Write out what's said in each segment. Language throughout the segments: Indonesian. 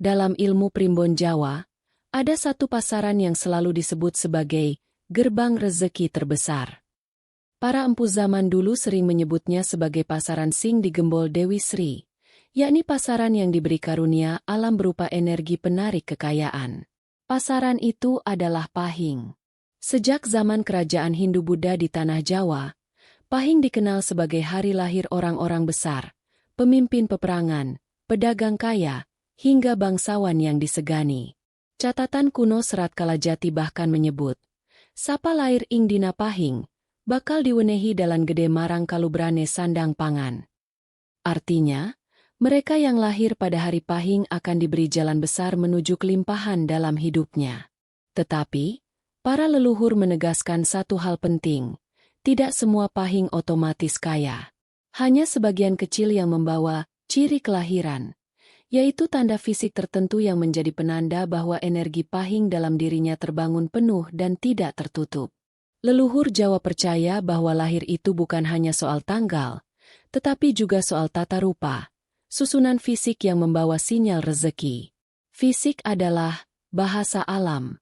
Dalam ilmu primbon Jawa, ada satu pasaran yang selalu disebut sebagai gerbang rezeki terbesar. Para empu zaman dulu sering menyebutnya sebagai pasaran Sing di Gembol Dewi Sri, yakni pasaran yang diberi karunia alam berupa energi penarik kekayaan. Pasaran itu adalah Pahing. Sejak zaman kerajaan Hindu-Buddha di tanah Jawa, Pahing dikenal sebagai hari lahir orang-orang besar, pemimpin peperangan, pedagang kaya, hingga bangsawan yang disegani. Catatan kuno Serat Kalajati bahkan menyebut, sapa lahir ing dina Pahing, bakal diwenehi dalan gede marang kalubrane sandang pangan. Artinya, mereka yang lahir pada hari Pahing akan diberi jalan besar menuju kelimpahan dalam hidupnya. Tetapi, para leluhur menegaskan satu hal penting, tidak semua Pahing otomatis kaya. Hanya sebagian kecil yang membawa ciri kelahiran, yaitu tanda fisik tertentu yang menjadi penanda bahwa energi Pahing dalam dirinya terbangun penuh dan tidak tertutup. Leluhur Jawa percaya bahwa lahir itu bukan hanya soal tanggal, tetapi juga soal tata rupa, susunan fisik yang membawa sinyal rezeki. Fisik adalah bahasa alam,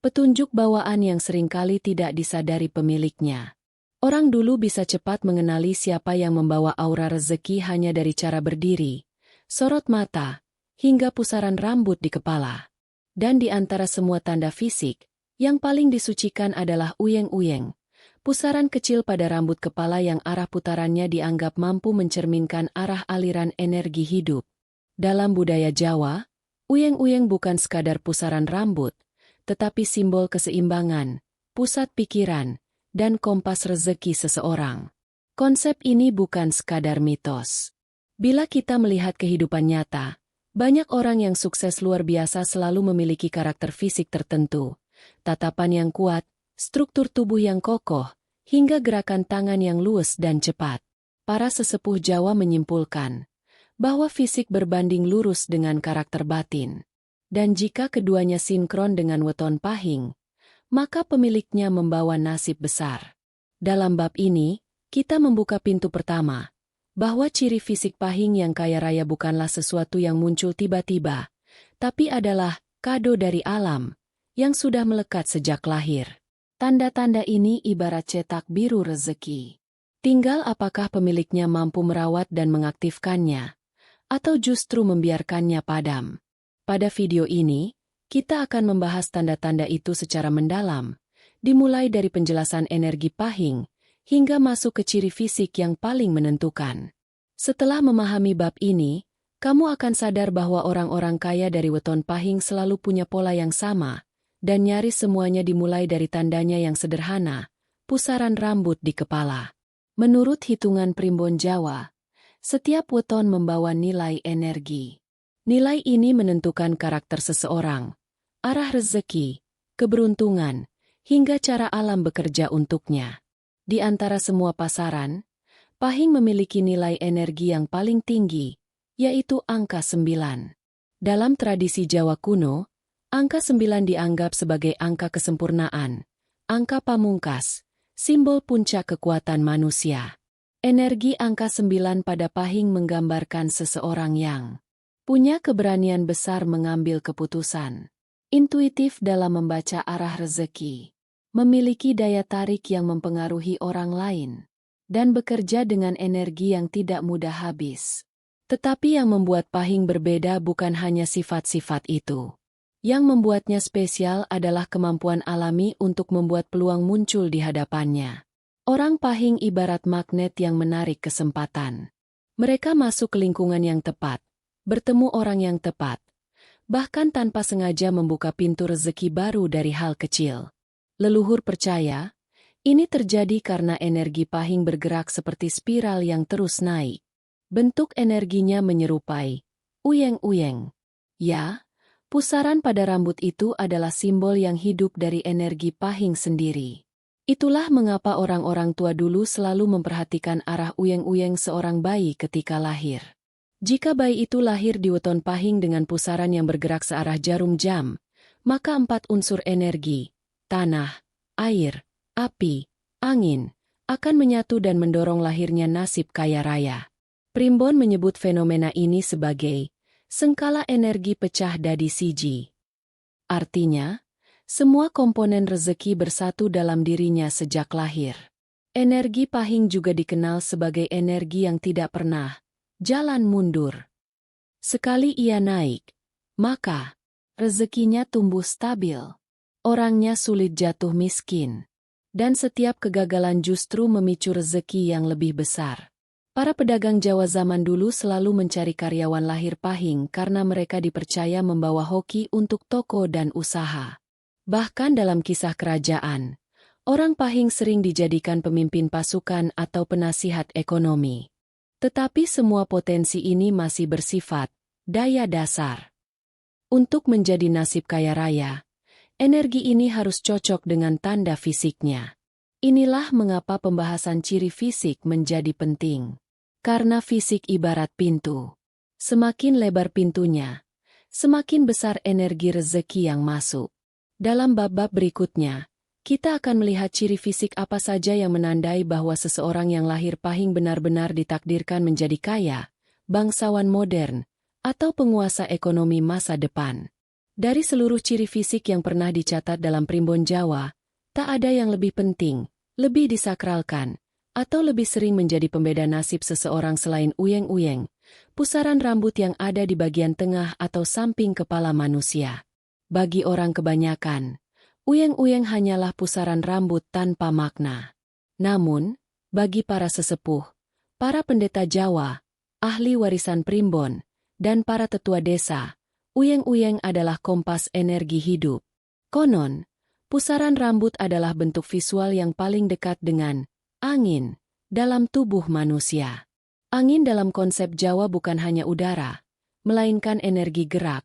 petunjuk bawaan yang seringkali tidak disadari pemiliknya. Orang dulu bisa cepat mengenali siapa yang membawa aura rezeki hanya dari cara berdiri, sorot mata, hingga pusaran rambut di kepala. Dan di antara semua tanda fisik, yang paling disucikan adalah uyeng-uyeng, pusaran kecil pada rambut kepala yang arah putarannya dianggap mampu mencerminkan arah aliran energi hidup. Dalam budaya Jawa, uyeng-uyeng bukan sekadar pusaran rambut, tetapi simbol keseimbangan, pusat pikiran, dan kompas rezeki seseorang. Konsep ini bukan sekadar mitos. Bila kita melihat kehidupan nyata, banyak orang yang sukses luar biasa selalu memiliki karakter fisik tertentu, tatapan yang kuat, struktur tubuh yang kokoh, hingga gerakan tangan yang luwes dan cepat. Para sesepuh Jawa menyimpulkan bahwa fisik berbanding lurus dengan karakter batin. Dan jika keduanya sinkron dengan weton Pahing, maka pemiliknya membawa nasib besar. Dalam bab ini, kita membuka pintu pertama, bahwa ciri fisik Pahing yang kaya raya bukanlah sesuatu yang muncul tiba-tiba, tapi adalah kado dari alam, yang sudah melekat sejak lahir. Tanda-tanda ini ibarat cetak biru rezeki. Tinggal apakah pemiliknya mampu merawat dan mengaktifkannya, atau justru membiarkannya padam. Pada video ini, kita akan membahas tanda-tanda itu secara mendalam, dimulai dari penjelasan energi Pahing, hingga masuk ke ciri fisik yang paling menentukan. Setelah memahami bab ini, kamu akan sadar bahwa orang-orang kaya dari weton Pahing selalu punya pola yang sama, dan nyaris semuanya dimulai dari tandanya yang sederhana, pusaran rambut di kepala. Menurut hitungan primbon Jawa, setiap weton membawa nilai energi. Nilai ini menentukan karakter seseorang, arah rezeki, keberuntungan, hingga cara alam bekerja untuknya. Di antara semua pasaran, Pahing memiliki nilai energi yang paling tinggi, yaitu angka 9. Dalam tradisi Jawa kuno, angka 9 dianggap sebagai angka kesempurnaan, angka pamungkas, simbol puncak kekuatan manusia. Energi angka 9 pada Pahing menggambarkan seseorang yang punya keberanian besar mengambil keputusan, intuitif dalam membaca arah rezeki, memiliki daya tarik yang mempengaruhi orang lain, dan bekerja dengan energi yang tidak mudah habis. Tetapi yang membuat Pahing berbeda bukan hanya sifat-sifat itu. Yang membuatnya spesial adalah kemampuan alami untuk membuat peluang muncul di hadapannya. Orang Pahing ibarat magnet yang menarik kesempatan. Mereka masuk ke lingkungan yang tepat, bertemu orang yang tepat, bahkan tanpa sengaja membuka pintu rezeki baru dari hal kecil. Leluhur percaya, ini terjadi karena energi Pahing bergerak seperti spiral yang terus naik. Bentuk energinya menyerupai uyeng-uyeng. Ya, pusaran pada rambut itu adalah simbol yang hidup dari energi Pahing sendiri. Itulah mengapa orang-orang tua dulu selalu memperhatikan arah uyeng-uyeng seorang bayi ketika lahir. Jika bayi itu lahir di weton Pahing dengan pusaran yang bergerak searah jarum jam, maka 4 unsur energi, tanah, air, api, angin, akan menyatu dan mendorong lahirnya nasib kaya raya. Primbon menyebut fenomena ini sebagai sengkala energi pecah dadi siji. Artinya, semua komponen rezeki bersatu dalam dirinya sejak lahir. Energi pahing juga dikenal sebagai energi yang tidak pernah jalan mundur. Sekali ia naik, maka rezekinya tumbuh stabil. Orangnya sulit jatuh miskin. Dan setiap kegagalan justru memicu rezeki yang lebih besar. Para pedagang Jawa zaman dulu selalu mencari karyawan lahir pahing karena mereka dipercaya membawa hoki untuk toko dan usaha. Bahkan dalam kisah kerajaan, orang pahing sering dijadikan pemimpin pasukan atau penasihat ekonomi. Tetapi semua potensi ini masih bersifat daya dasar. Untuk menjadi nasib kaya raya, energi ini harus cocok dengan tanda fisiknya. Inilah mengapa pembahasan ciri fisik menjadi penting. Karena fisik ibarat pintu. Semakin lebar pintunya, semakin besar energi rezeki yang masuk. Dalam bab-bab berikutnya, kita akan melihat ciri fisik apa saja yang menandai bahwa seseorang yang lahir pahing benar-benar ditakdirkan menjadi kaya, bangsawan modern, atau penguasa ekonomi masa depan. Dari seluruh ciri fisik yang pernah dicatat dalam primbon Jawa, tak ada yang lebih penting, lebih disakralkan, atau lebih sering menjadi pembeda nasib seseorang selain uyeng-uyeng, pusaran rambut yang ada di bagian tengah atau samping kepala manusia. Bagi orang kebanyakan, uyeng-uyeng hanyalah pusaran rambut tanpa makna. Namun, bagi para sesepuh, para pendeta Jawa, ahli warisan primbon, dan para tetua desa, uyeng-uyeng adalah kompas energi hidup. Konon, pusaran rambut adalah bentuk visual yang paling dekat dengan angin dalam tubuh manusia. Angin dalam konsep Jawa bukan hanya udara, melainkan energi gerak,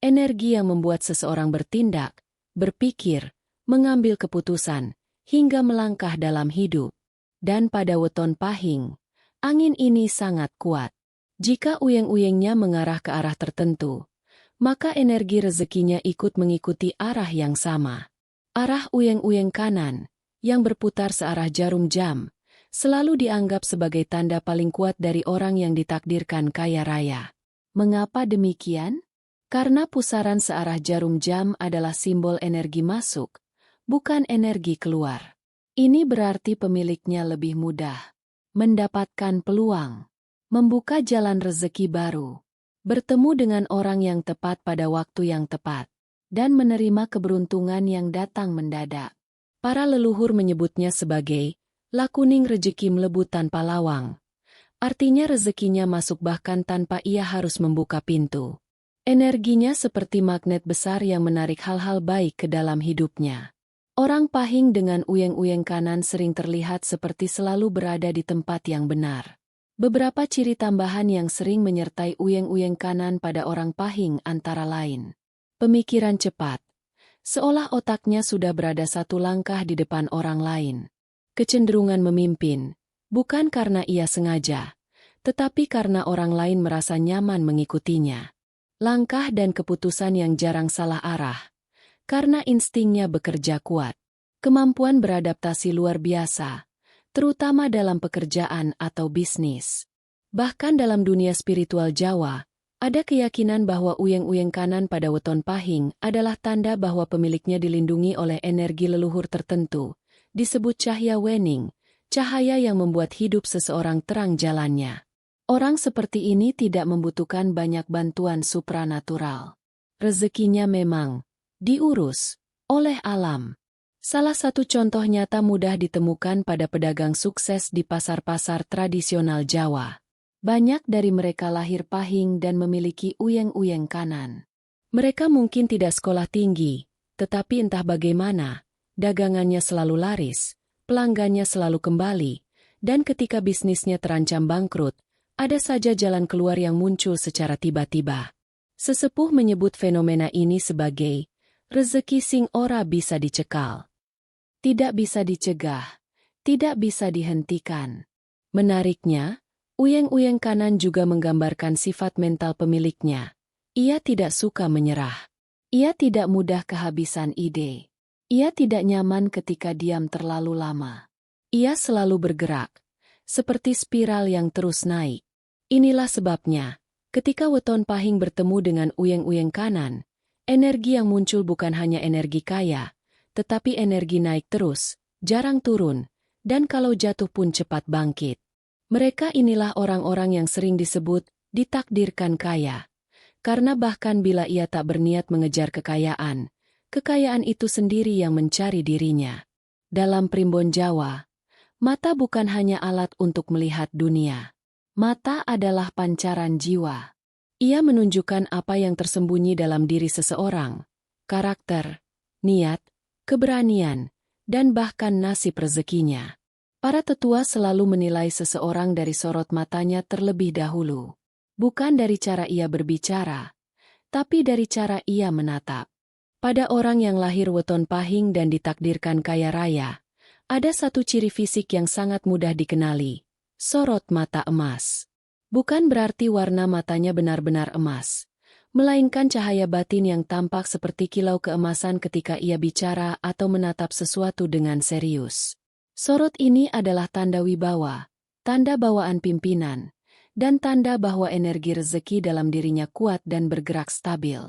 energi yang membuat seseorang bertindak, berpikir, mengambil keputusan, hingga melangkah dalam hidup. Dan pada weton pahing, angin ini sangat kuat. Jika uyeng-uyengnya mengarah ke arah tertentu, maka energi rezekinya ikut mengikuti arah yang sama. Arah uyeng-uyeng kanan, yang berputar searah jarum jam, selalu dianggap sebagai tanda paling kuat dari orang yang ditakdirkan kaya raya. Mengapa demikian? Karena pusaran searah jarum jam adalah simbol energi masuk, bukan energi keluar. Ini berarti pemiliknya lebih mudah mendapatkan peluang, membuka jalan rezeki baru, bertemu dengan orang yang tepat pada waktu yang tepat, dan menerima keberuntungan yang datang mendadak. Para leluhur menyebutnya sebagai lakuning rejeki mlebu tanpa lawang. Artinya rezekinya masuk bahkan tanpa ia harus membuka pintu. Energinya seperti magnet besar yang menarik hal-hal baik ke dalam hidupnya. Orang pahing dengan uyeng-uyeng kanan sering terlihat seperti selalu berada di tempat yang benar. Beberapa ciri tambahan yang sering menyertai uyeng-uyeng kanan pada orang pahing antara lain. Pemikiran cepat. Seolah otaknya sudah berada satu langkah di depan orang lain. Kecenderungan memimpin, bukan karena ia sengaja, tetapi karena orang lain merasa nyaman mengikutinya. Langkah dan keputusan yang jarang salah arah, karena instingnya bekerja kuat. Kemampuan beradaptasi luar biasa, terutama dalam pekerjaan atau bisnis. Bahkan dalam dunia spiritual Jawa, ada keyakinan bahwa uyeng-uyeng kanan pada weton pahing adalah tanda bahwa pemiliknya dilindungi oleh energi leluhur tertentu, disebut cahya wening, cahaya yang membuat hidup seseorang terang jalannya. Orang seperti ini tidak membutuhkan banyak bantuan supranatural. Rezekinya memang diurus oleh alam. Salah satu contoh nyata mudah ditemukan pada pedagang sukses di pasar-pasar tradisional Jawa. Banyak dari mereka lahir pahing dan memiliki uyeng-uyeng kanan. Mereka mungkin tidak sekolah tinggi, tetapi entah bagaimana, dagangannya selalu laris, pelanggannya selalu kembali, dan ketika bisnisnya terancam bangkrut, ada saja jalan keluar yang muncul secara tiba-tiba. Sesepuh menyebut fenomena ini sebagai rezeki sing ora bisa dicekal. Tidak bisa dicegah, tidak bisa dihentikan. Menariknya, uyeng-uyeng kanan juga menggambarkan sifat mental pemiliknya. Ia tidak suka menyerah. Ia tidak mudah kehabisan ide. Ia tidak nyaman ketika diam terlalu lama. Ia selalu bergerak, seperti spiral yang terus naik. Inilah sebabnya, Ketika weton pahing bertemu dengan uyeng-uyeng kanan, energi yang muncul bukan hanya energi kaya, tetapi energi naik terus, jarang turun, dan kalau jatuh pun cepat bangkit. Mereka inilah orang-orang yang sering disebut ditakdirkan kaya. Karena bahkan bila ia tak berniat mengejar kekayaan, kekayaan itu sendiri yang mencari dirinya. Dalam primbon Jawa, mata bukan hanya alat untuk melihat dunia. Mata adalah pancaran jiwa. Ia menunjukkan apa yang tersembunyi dalam diri seseorang, karakter, niat, keberanian, dan bahkan nasib rezekinya. Para tetua selalu menilai seseorang dari sorot matanya terlebih dahulu. Bukan dari cara ia berbicara, tapi dari cara ia menatap. Pada orang yang lahir weton pahing dan ditakdirkan kaya raya, ada satu ciri fisik yang sangat mudah dikenali, sorot mata emas. Bukan berarti warna matanya benar-benar emas, melainkan cahaya batin yang tampak seperti kilau keemasan ketika ia bicara atau menatap sesuatu dengan serius. Sorot ini adalah tanda wibawa, tanda bawaan pimpinan, dan tanda bahwa energi rezeki dalam dirinya kuat dan bergerak stabil.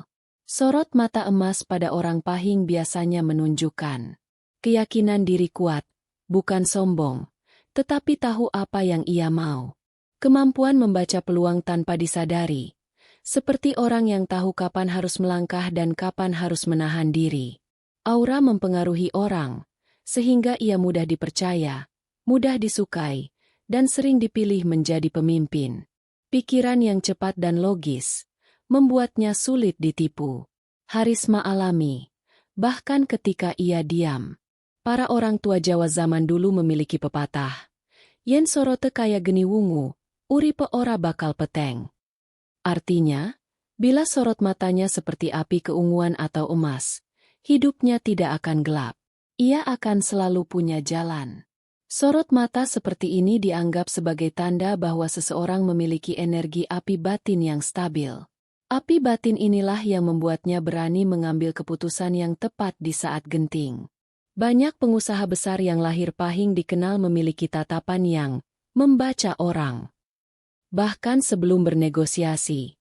Sorot mata emas pada orang pahing biasanya menunjukkan keyakinan diri kuat, bukan sombong, tetapi tahu apa yang ia mau. Kemampuan membaca peluang tanpa disadari, seperti orang yang tahu kapan harus melangkah dan kapan harus menahan diri. Aura mempengaruhi orang, sehingga ia mudah dipercaya, mudah disukai, dan sering dipilih menjadi pemimpin. Pikiran yang cepat dan logis membuatnya sulit ditipu. Harisma alami, bahkan ketika ia diam. Para orang tua Jawa zaman dulu memiliki pepatah, yen sorote kaya geni wungu, uripe ora bakal peteng. Artinya, bila sorot matanya seperti api keunguan atau emas, hidupnya tidak akan gelap. Ia akan selalu punya jalan. Sorot mata seperti ini dianggap sebagai tanda bahwa seseorang memiliki energi api batin yang stabil. Api batin inilah yang membuatnya berani mengambil keputusan yang tepat di saat genting. Banyak pengusaha besar yang lahir pahing dikenal memiliki tatapan yang membaca orang. Bahkan sebelum bernegosiasi,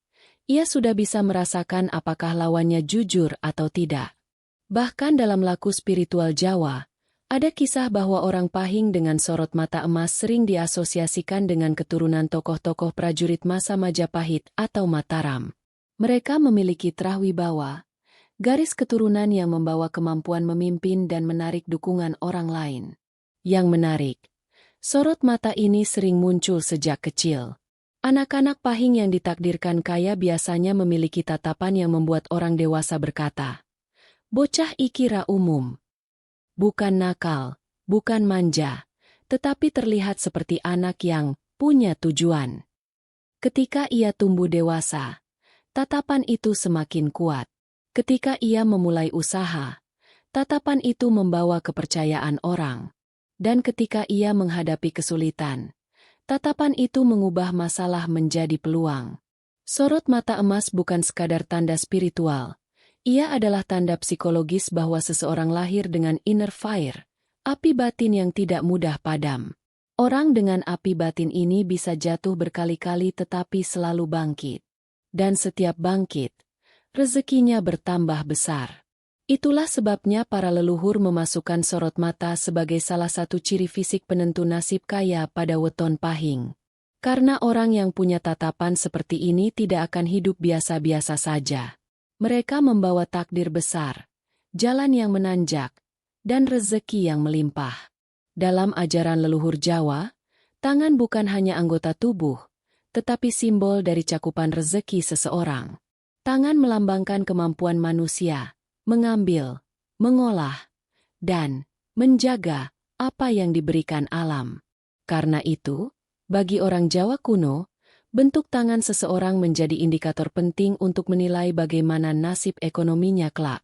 ia sudah bisa merasakan apakah lawannya jujur atau tidak. Bahkan dalam laku spiritual Jawa, ada kisah bahwa orang pahing dengan sorot mata emas sering diasosiasikan dengan keturunan tokoh-tokoh prajurit masa Majapahit atau Mataram. Mereka memiliki trah wibawa, garis keturunan yang membawa kemampuan memimpin dan menarik dukungan orang lain. Yang menarik, sorot mata ini sering muncul sejak kecil. Anak-anak pahing yang ditakdirkan kaya biasanya memiliki tatapan yang membuat orang dewasa berkata, "Bocah ikira umum." Bukan nakal, bukan manja, tetapi terlihat seperti anak yang punya tujuan. Ketika ia tumbuh dewasa, tatapan itu semakin kuat. Ketika ia memulai usaha, tatapan itu membawa kepercayaan orang. Dan ketika ia menghadapi kesulitan, tatapan itu mengubah masalah menjadi peluang. Sorot mata emas bukan sekadar tanda spiritual. Ia adalah tanda psikologis bahwa seseorang lahir dengan inner fire, api batin yang tidak mudah padam. Orang dengan api batin ini bisa jatuh berkali-kali tetapi selalu bangkit. Dan setiap bangkit, rezekinya bertambah besar. Itulah sebabnya para leluhur memasukkan sorot mata sebagai salah satu ciri fisik penentu nasib kaya pada weton pahing. Karena orang yang punya tatapan seperti ini tidak akan hidup biasa-biasa saja. Mereka membawa takdir besar, jalan yang menanjak, dan rezeki yang melimpah. Dalam ajaran leluhur Jawa, tangan bukan hanya anggota tubuh, tetapi simbol dari cakupan rezeki seseorang. Tangan melambangkan kemampuan manusia, mengambil, mengolah, dan menjaga apa yang diberikan alam. Karena itu, bagi orang Jawa kuno, bentuk tangan seseorang menjadi indikator penting untuk menilai bagaimana nasib ekonominya kelak.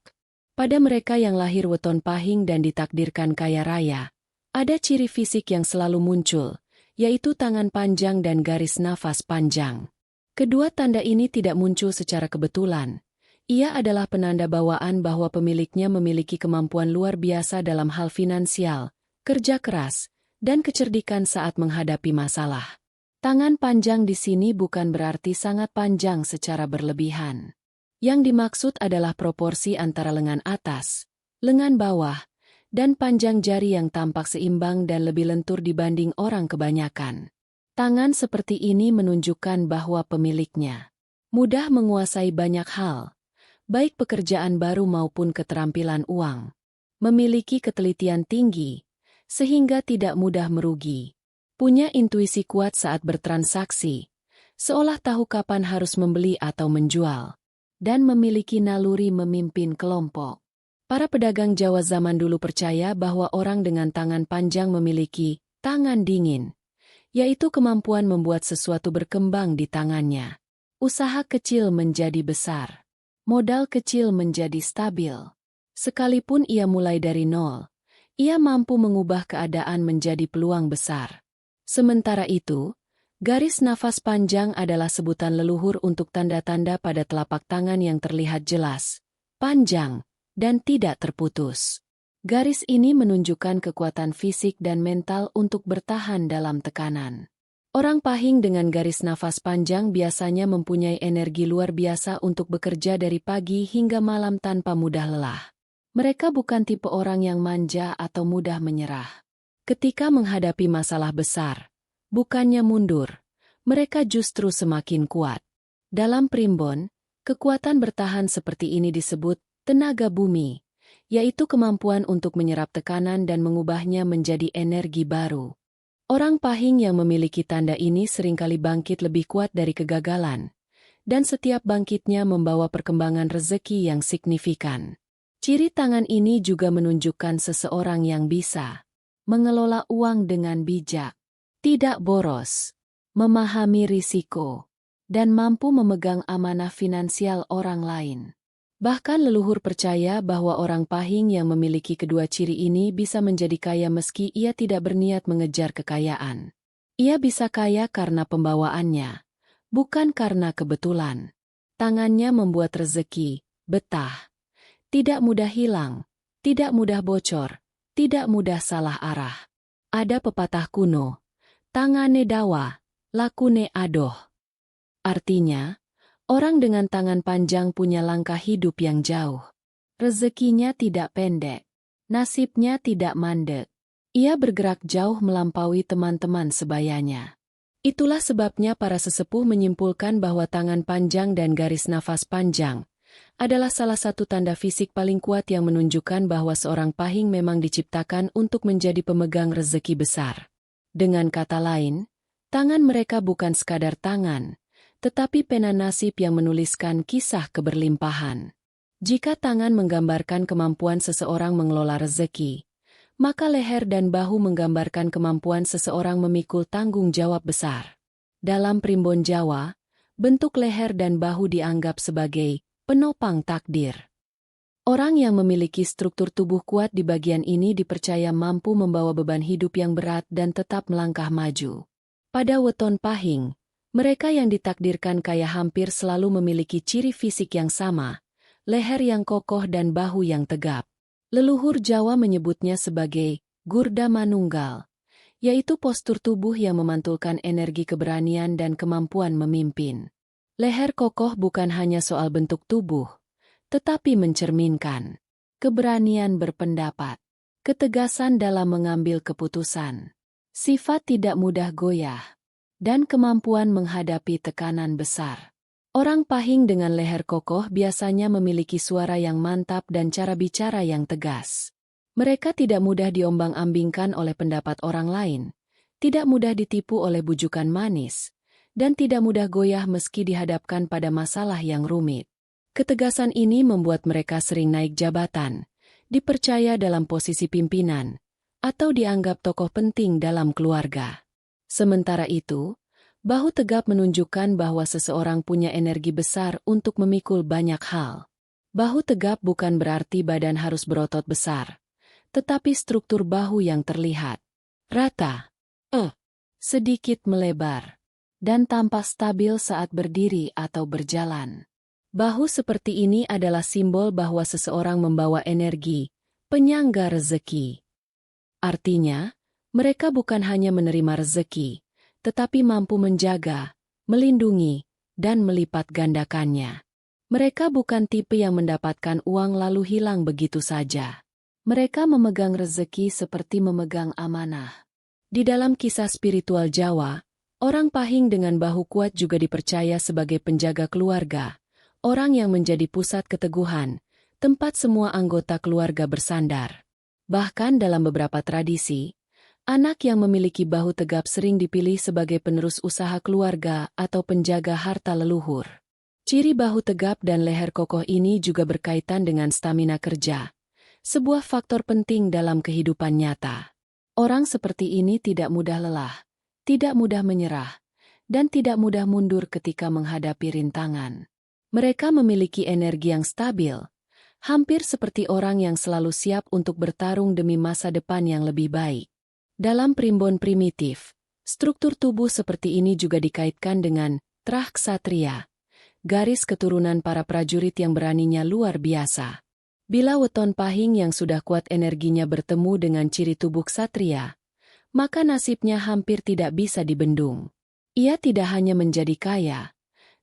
Pada mereka yang lahir weton pahing dan ditakdirkan kaya raya, ada ciri fisik yang selalu muncul, yaitu tangan panjang dan garis nafas panjang. Kedua tanda ini tidak muncul secara kebetulan. Ia adalah penanda bawaan bahwa pemiliknya memiliki kemampuan luar biasa dalam hal finansial, kerja keras, dan kecerdikan saat menghadapi masalah. Tangan panjang di sini bukan berarti sangat panjang secara berlebihan. Yang dimaksud adalah proporsi antara lengan atas, lengan bawah, dan panjang jari yang tampak seimbang dan lebih lentur dibanding orang kebanyakan. Tangan seperti ini menunjukkan bahwa pemiliknya mudah menguasai banyak hal, baik pekerjaan baru maupun keterampilan uang. Memiliki ketelitian tinggi, sehingga tidak mudah merugi. Punya intuisi kuat saat bertransaksi, seolah tahu kapan harus membeli atau menjual, dan memiliki naluri memimpin kelompok. Para pedagang Jawa zaman dulu percaya bahwa orang dengan tangan panjang memiliki tangan dingin, yaitu kemampuan membuat sesuatu berkembang di tangannya. Usaha kecil menjadi besar, modal kecil menjadi stabil. Sekalipun ia mulai dari nol, ia mampu mengubah keadaan menjadi peluang besar. Sementara itu, garis nafas panjang adalah sebutan leluhur untuk tanda-tanda pada telapak tangan yang terlihat jelas, panjang, dan tidak terputus. Garis ini menunjukkan kekuatan fisik dan mental untuk bertahan dalam tekanan. Orang Pahing dengan garis nafas panjang biasanya mempunyai energi luar biasa untuk bekerja dari pagi hingga malam tanpa mudah lelah. Mereka bukan tipe orang yang manja atau mudah menyerah. Ketika menghadapi masalah besar, bukannya mundur, mereka justru semakin kuat. Dalam primbon, kekuatan bertahan seperti ini disebut tenaga bumi, yaitu kemampuan untuk menyerap tekanan dan mengubahnya menjadi energi baru. Orang Pahing yang memiliki tanda ini seringkali bangkit lebih kuat dari kegagalan, dan setiap bangkitnya membawa perkembangan rezeki yang signifikan. Ciri tangan ini juga menunjukkan seseorang yang bisa mengelola uang dengan bijak, tidak boros, memahami risiko, dan mampu memegang amanah finansial orang lain. Bahkan leluhur percaya bahwa orang Pahing yang memiliki kedua ciri ini bisa menjadi kaya meski ia tidak berniat mengejar kekayaan. Ia bisa kaya karena pembawaannya, bukan karena kebetulan. Tangannya membuat rezeki betah, tidak mudah hilang, tidak mudah bocor, tidak mudah salah arah. Ada pepatah kuno, tangane dawa, lakune adoh. Artinya, orang dengan tangan panjang punya langkah hidup yang jauh. Rezekinya tidak pendek, nasibnya tidak mandek. Ia bergerak jauh melampaui teman-teman sebayanya. Itulah sebabnya para sesepuh menyimpulkan bahwa tangan panjang dan garis nafas panjang adalah salah satu tanda fisik paling kuat yang menunjukkan bahwa seorang Pahing memang diciptakan untuk menjadi pemegang rezeki besar. Dengan kata lain, tangan mereka bukan sekadar tangan, tetapi pena nasib yang menuliskan kisah keberlimpahan. Jika tangan menggambarkan kemampuan seseorang mengelola rezeki, maka leher dan bahu menggambarkan kemampuan seseorang memikul tanggung jawab besar. Dalam primbon Jawa, bentuk leher dan bahu dianggap sebagai penopang takdir. Orang yang memiliki struktur tubuh kuat di bagian ini dipercaya mampu membawa beban hidup yang berat dan tetap melangkah maju. Pada weton Pahing, mereka yang ditakdirkan kaya hampir selalu memiliki ciri fisik yang sama, leher yang kokoh dan bahu yang tegap. Leluhur Jawa menyebutnya sebagai gurda manunggal, yaitu postur tubuh yang memantulkan energi keberanian dan kemampuan memimpin. Leher kokoh bukan hanya soal bentuk tubuh, tetapi mencerminkan keberanian berpendapat, ketegasan dalam mengambil keputusan, sifat tidak mudah goyah, dan kemampuan menghadapi tekanan besar. Orang Pahing dengan leher kokoh biasanya memiliki suara yang mantap dan cara bicara yang tegas. Mereka tidak mudah diombang-ambingkan oleh pendapat orang lain, tidak mudah ditipu oleh bujukan manis, dan tidak mudah goyah meski dihadapkan pada masalah yang rumit. Ketegasan ini membuat mereka sering naik jabatan, dipercaya dalam posisi pimpinan, atau dianggap tokoh penting dalam keluarga. Sementara itu, bahu tegap menunjukkan bahwa seseorang punya energi besar untuk memikul banyak hal. Bahu tegap bukan berarti badan harus berotot besar, tetapi struktur bahu yang terlihat rata, sedikit melebar, dan tampak stabil saat berdiri atau berjalan. Bahu seperti ini adalah simbol bahwa seseorang membawa energi, penyangga rezeki. Artinya, mereka bukan hanya menerima rezeki, tetapi mampu menjaga, melindungi, dan melipat gandakannya. Mereka bukan tipe yang mendapatkan uang lalu hilang begitu saja. Mereka memegang rezeki seperti memegang amanah. Di dalam kisah spiritual Jawa, orang Pahing dengan bahu kuat juga dipercaya sebagai penjaga keluarga, orang yang menjadi pusat keteguhan, tempat semua anggota keluarga bersandar. Bahkan dalam beberapa tradisi, anak yang memiliki bahu tegap sering dipilih sebagai penerus usaha keluarga atau penjaga harta leluhur. Ciri bahu tegap dan leher kokoh ini juga berkaitan dengan stamina kerja, sebuah faktor penting dalam kehidupan nyata. Orang seperti ini tidak mudah lelah, tidak mudah menyerah, dan tidak mudah mundur ketika menghadapi rintangan. Mereka memiliki energi yang stabil, hampir seperti orang yang selalu siap untuk bertarung demi masa depan yang lebih baik. Dalam primbon primitif, struktur tubuh seperti ini juga dikaitkan dengan trah ksatria, garis keturunan para prajurit yang beraninya luar biasa. Bila weton Pahing yang sudah kuat energinya bertemu dengan ciri tubuh ksatria, maka nasibnya hampir tidak bisa dibendung. Ia tidak hanya menjadi kaya,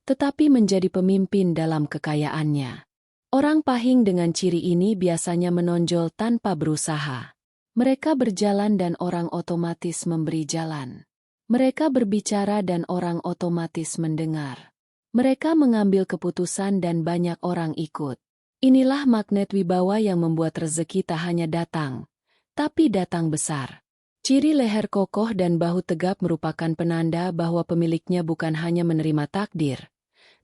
tetapi menjadi pemimpin dalam kekayaannya. Orang Pahing dengan ciri ini biasanya menonjol tanpa berusaha. Mereka berjalan dan orang otomatis memberi jalan. Mereka berbicara dan orang otomatis mendengar. Mereka mengambil keputusan dan banyak orang ikut. Inilah magnet wibawa yang membuat rezeki tak hanya datang, tapi datang besar. Ciri leher kokoh dan bahu tegap merupakan penanda bahwa pemiliknya bukan hanya menerima takdir,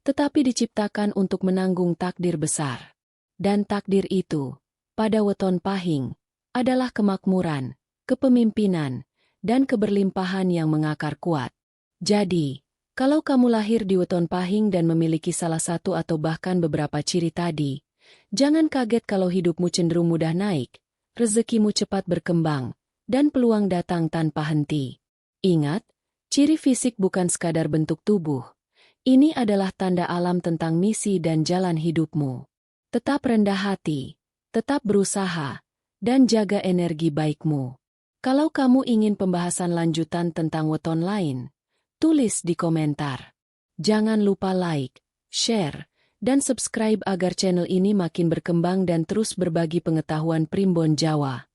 tetapi diciptakan untuk menanggung takdir besar. Dan takdir itu, pada weton Pahing, adalah kemakmuran, kepemimpinan, dan keberlimpahan yang mengakar kuat. Jadi, kalau kamu lahir di weton Pahing dan memiliki salah satu atau bahkan beberapa ciri tadi, jangan kaget kalau hidupmu cenderung mudah naik, rezekimu cepat berkembang, dan peluang datang tanpa henti. Ingat, ciri fisik bukan sekadar bentuk tubuh. Ini adalah tanda alam tentang misi dan jalan hidupmu. Tetap rendah hati, tetap berusaha, dan jaga energi baikmu. Kalau kamu ingin pembahasan lanjutan tentang weton lain, tulis di komentar. Jangan lupa like, share, dan subscribe agar channel ini makin berkembang dan terus berbagi pengetahuan primbon Jawa.